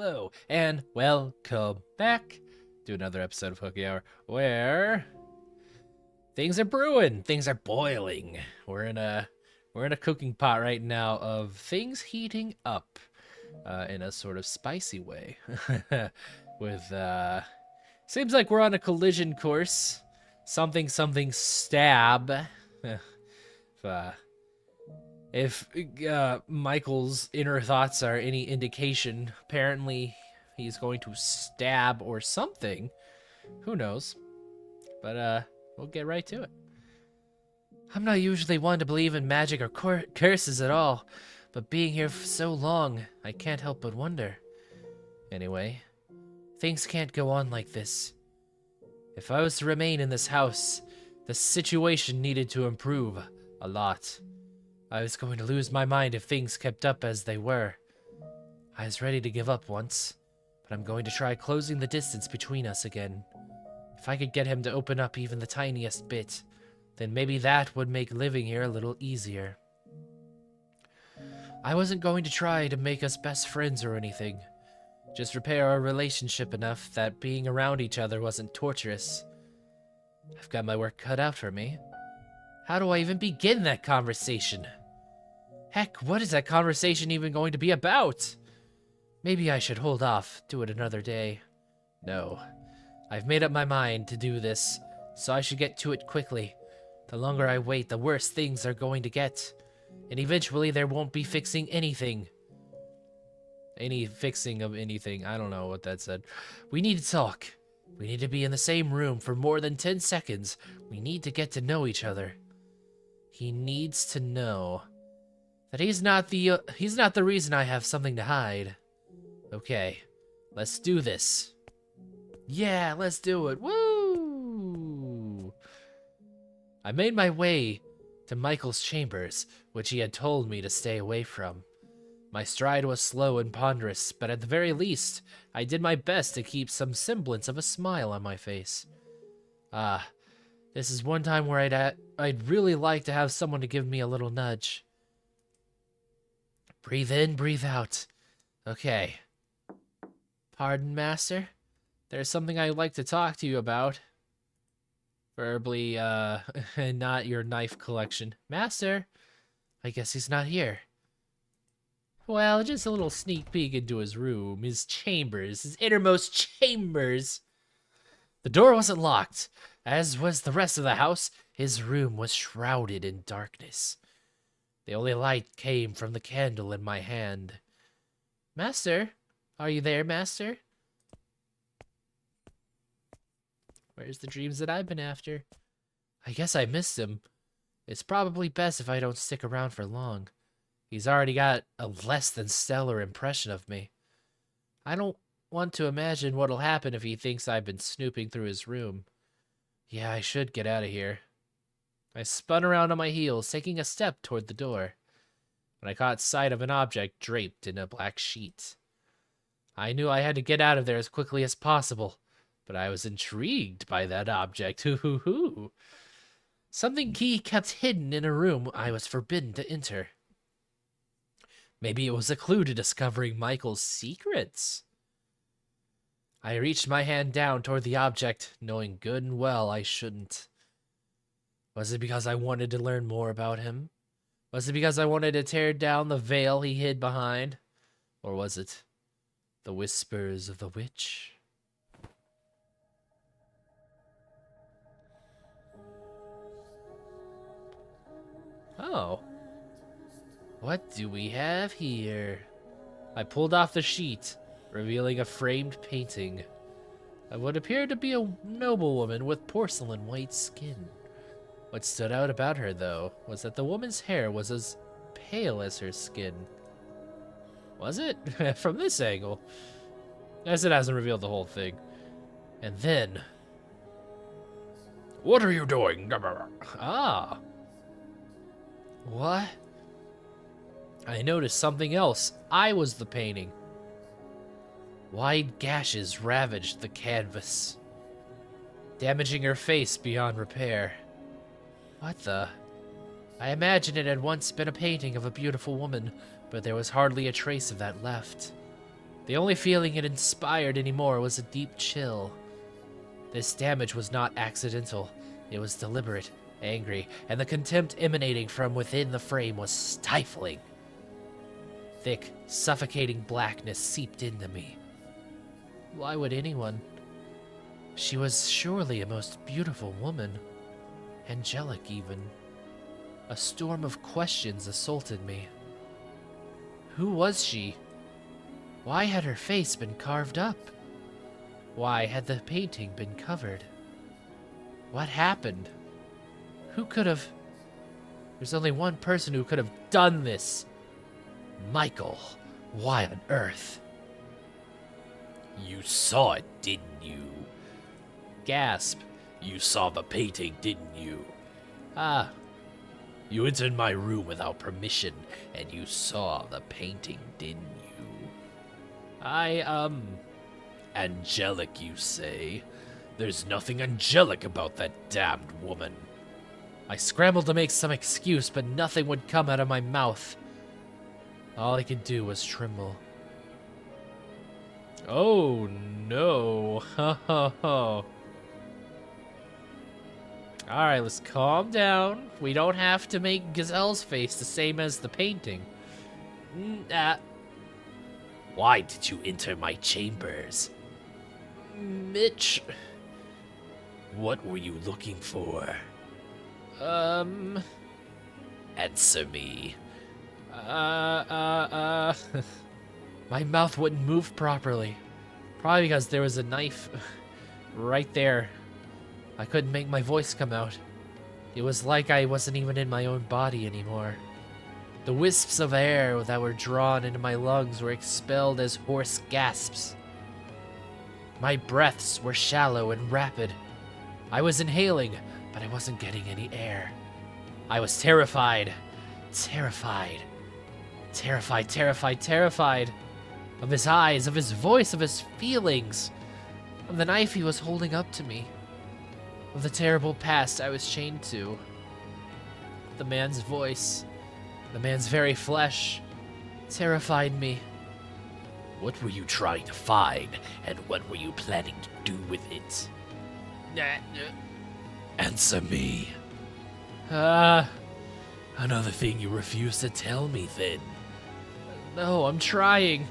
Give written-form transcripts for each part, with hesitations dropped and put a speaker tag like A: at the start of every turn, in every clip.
A: Hello, and welcome back to another episode of Hooky Hour, where things are brewing, things are boiling. We're in a cooking pot right now of things heating up in a sort of spicy way. With seems like we're on a collision course. Something stab. uh, if Michael's inner thoughts are any indication, apparently he's going to stab or something. Who knows? But we'll get right to it. I'm not usually one to believe in magic or curses at all, but being here for so long, I can't help but wonder. Anyway, things can't go on like this. If I was to remain in this house, the situation needed to improve a lot. I was going to lose my mind if things kept up as they were. I was ready to give up once, but I'm going to try closing the distance between us again. If I could get him to open up even the tiniest bit, then maybe that would make living here a little easier. I wasn't going to try to make us best friends or anything. Just repair our relationship enough that being around each other wasn't torturous. I've got my work cut out for me. How do I even begin that conversation? Heck, what is that conversation even going to be about? Maybe I should hold off, do it another day. No, I've made up my mind to do this, so I should get to it quickly. The longer I wait, the worse things are going to get. And eventually there won't be fixing anything. Any fixing of anything, I don't know what that said. We need to talk. We need to be in the same room for more than 10 seconds. We need to get to know each other. He needs to know that he's not the reason I have something to hide. Okay, let's do this. Yeah, let's do it. Woo! I made my way to Michael's chambers, which he had told me to stay away from. My stride was slow and ponderous, but at the very least, I did my best to keep some semblance of a smile on my face. This is one time where I'd really like to have someone to give me a little nudge. Breathe in, breathe out. Okay. Pardon, master? There's something I'd like to talk to you about. Preferably, not your knife collection. Master? I guess he's not here. Well, just a little sneak peek into his room, his chambers, his innermost chambers. The door wasn't locked. As was the rest of the house, his room was shrouded in darkness. The only light came from the candle in my hand. Master? Are you there, master? Where's the dreams that I've been after? I guess I missed him. It's probably best if I don't stick around for long. He's already got a less than stellar impression of me. I don't want to imagine what'll happen if he thinks I've been snooping through his room. Yeah, I should get out of here. I spun around on my heels, taking a step toward the door, when I caught sight of an object draped in a black sheet. I knew I had to get out of there as quickly as possible, but I was intrigued by that object. Hoo. Something key kept hidden in a room I was forbidden to enter. Maybe it was a clue to discovering Michael's secrets. I reached my hand down toward the object, knowing good and well I shouldn't. Was it because I wanted to learn more about him? Was it because I wanted to tear down the veil he hid behind? Or was it the whispers of the witch? Oh. What do we have here? I pulled off the sheet, revealing a framed painting of what appeared to be a noblewoman with porcelain white skin. What stood out about her, though, was that the woman's hair was as pale as her skin. Was it? From this angle. As it hasn't revealed the whole thing. And then... What are you doing? Ah. What? I noticed something else. I was the painting. Wide gashes ravaged the canvas, damaging her face beyond repair. What the? I imagine it had once been a painting of a beautiful woman, but there was hardly a trace of that left. The only feeling it inspired anymore was a deep chill. This damage was not accidental. It was deliberate, angry, and the contempt emanating from within the frame was stifling. Thick, suffocating blackness seeped into me. Why would anyone? She was surely a most beautiful woman. Angelic, even. A storm of questions assaulted me. Who was she? Why had her face been carved up? Why had the painting been covered? What happened? Who could have... There's only one person who could have done this. Michael. Why on earth?
B: You saw it, didn't you?
A: Gasp.
B: You saw the painting, didn't you?
A: Ah,
B: You entered my room without permission, and you saw the painting, didn't you? Angelic, you say? There's nothing angelic about that damned woman.
A: I scrambled to make some excuse, but nothing would come out of my mouth. All I could do was tremble. Oh no. Ha ha ha. Alright, let's calm down. We don't have to make Gazelle's face the same as the painting.
B: Why did you enter my chambers?
A: Mitch.
B: What were you looking for? Answer me.
A: My mouth wouldn't move properly. Probably because there was a knife right there. I couldn't make my voice come out. It was like I wasn't even in my own body anymore. The wisps of air that were drawn into my lungs were expelled as hoarse gasps. My breaths were shallow and rapid. I was inhaling, but I wasn't getting any air. I was terrified. Terrified. Terrified, terrified, terrified. Of his eyes, of his voice, of his feelings. Of the knife he was holding up to me. Of the terrible past I was chained to. The man's voice, the man's very flesh, terrified me.
B: What were you trying to find, and what were you planning to do with it? Answer me. Another thing you refuse to tell me, then.
A: No, I'm trying.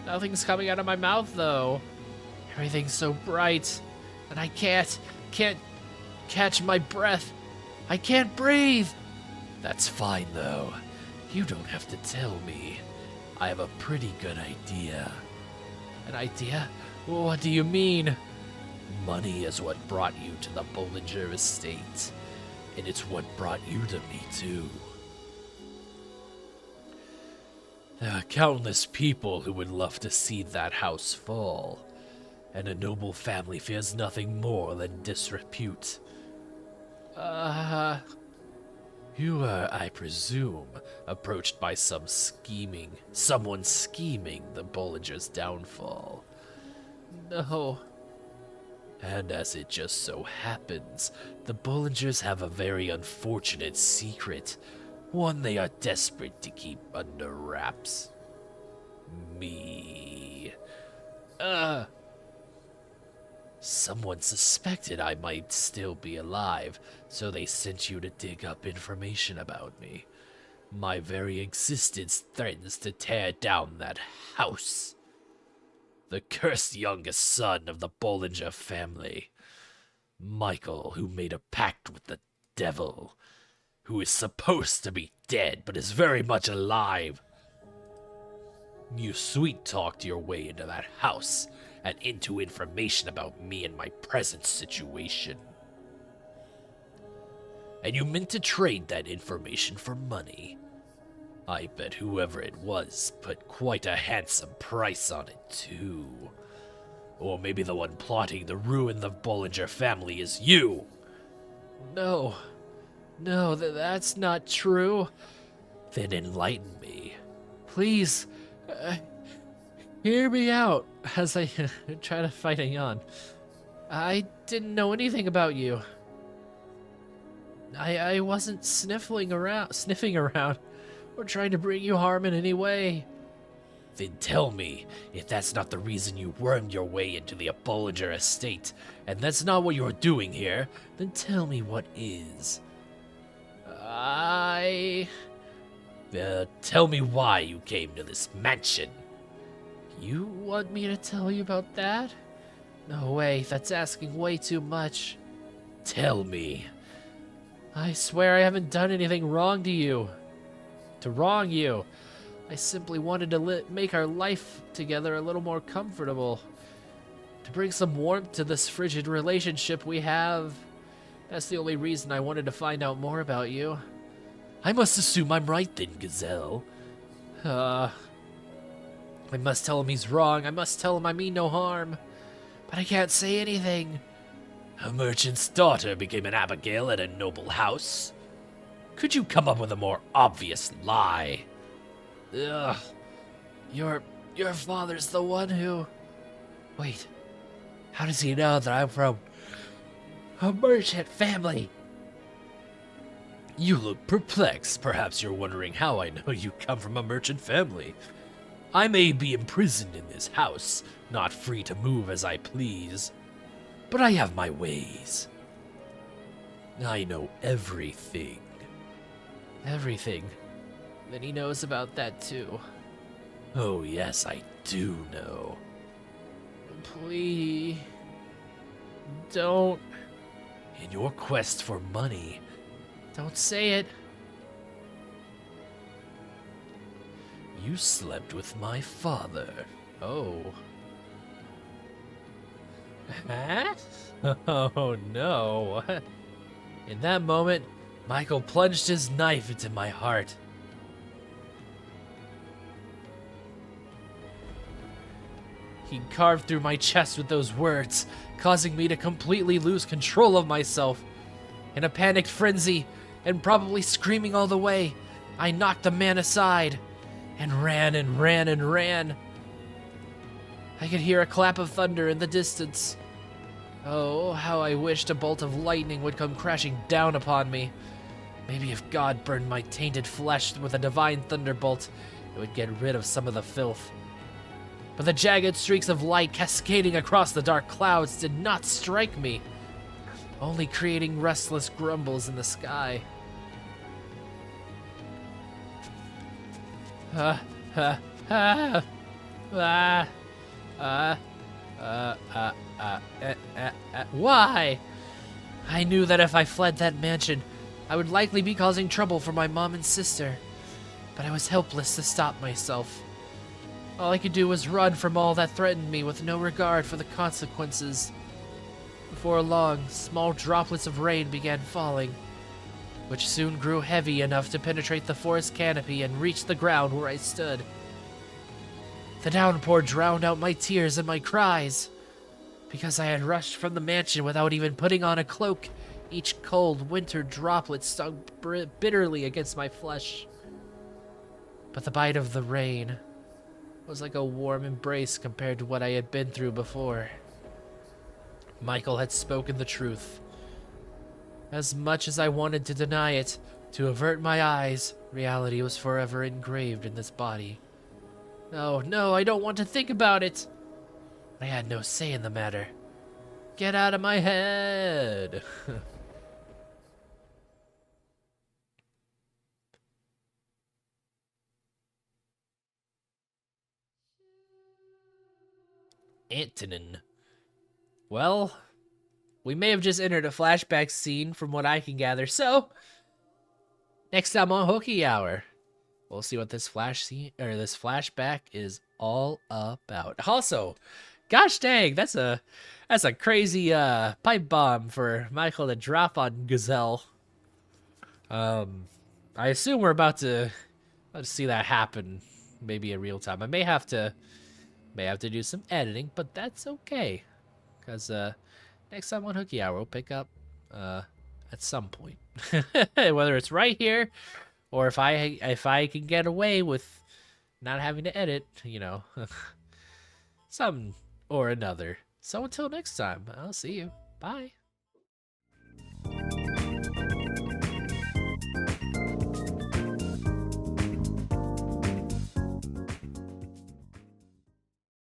A: Nothing's coming out of my mouth, though. Everything's so bright, and I can't catch my breath. I can't breathe.
B: That's fine, though. You don't have to tell me. I have a pretty good idea.
A: An idea? What do you mean?
B: Money is what brought you to the Bollinger estate, and it's what brought you to me, too. There are countless people who would love to see that house fall, and a noble family fears nothing more than disrepute. You were, I presume, approached by someone scheming the Bollinger's downfall.
A: No.
B: And as it just so happens, the Bollingers have a very unfortunate secret, one they are desperate to keep under wraps. Me. Someone suspected I might still be alive, so they sent you to dig up information about me. My very existence threatens to tear down that house. The cursed youngest son of the Bollinger family. Michael, who made a pact with the devil. Who is supposed to be dead, but is very much alive. You sweet-talked your way into that house, and into information about me and my present situation. And you meant to trade that information for money. I bet whoever it was put quite a handsome price on it, too. Or maybe the one plotting to ruin the Bollinger family is you.
A: No, that's not true.
B: Then enlighten me.
A: Please, hear me out as I try to fight a yawn. I didn't know anything about you. I wasn't sniffing around, or trying to bring you harm in any way.
B: Then tell me, if that's not the reason you wormed your way into the Bollinger estate, and that's not what you're doing here, then tell me what is. Tell me why you came to this mansion.
A: You want me to tell you about that? No way, that's asking way too much.
B: Tell me.
A: I swear I haven't done anything wrong to you. To wrong you. I simply wanted to make our life together a little more comfortable. To bring some warmth to this frigid relationship we have. That's the only reason I wanted to find out more about you.
B: I must assume I'm right then, Gazelle.
A: I must tell him he's wrong. I must tell him I mean no harm. But I can't say anything.
B: A merchant's daughter became an abigail at a noble house. Could you come up with a more obvious lie?
A: Ugh. Your father's the one who... Wait. How does he know that I'm from a merchant family?
B: You look perplexed. Perhaps you're wondering how I know you come from a merchant family. I may be imprisoned in this house, not free to move as I please, but I have my ways. I know everything.
A: Everything? Then he knows about that too.
B: Oh yes, I do know.
A: Please... don't...
B: In your quest for money...
A: Don't say it.
B: You slept with my father.
A: Oh. Huh? Oh no. In that moment, Michael plunged his knife into my heart. He carved through my chest with those words, causing me to completely lose control of myself. In a panicked frenzy, and probably screaming all the way, I knocked the man aside, and ran and ran and ran. I could hear a clap of thunder in the distance. Oh, how I wished a bolt of lightning would come crashing down upon me. Maybe if God burned my tainted flesh with a divine thunderbolt, it would get rid of some of the filth. But the jagged streaks of light cascading across the dark clouds did not strike me, only creating restless grumbles in the sky. Why? I knew that if I fled that mansion, I would likely be causing trouble for my mom and sister, but I was helpless to stop myself. All I could do was run from all that threatened me with no regard for the consequences. Before long, small droplets of rain began falling, which soon grew heavy enough to penetrate the forest canopy and reach the ground where I stood. The downpour drowned out my tears and my cries. Because I had rushed from the mansion without even putting on a cloak, each cold winter droplet stung bitterly against my flesh. But the bite of the rain was like a warm embrace compared to what I had been through before. Michael had spoken the truth. As much as I wanted to deny it, to avert my eyes, reality was forever engraved in this body. Oh, no, I don't want to think about it. I had no say in the matter. Get out of my head. Antonin. Well, we may have just entered a flashback scene from what I can gather, so next time on Hooky Hour, we'll see what this flashback is all about. Also, gosh dang, that's a crazy pipe bomb for Michael to drop on Gazelle. I assume we're about to see that happen, maybe in real time. I may have to do some editing, but that's okay, because next time on Hooky Hour we'll pick up at some point, whether it's right here or if I can get away with not having to edit, you know, some or another. So until next time, I'll see you. Bye.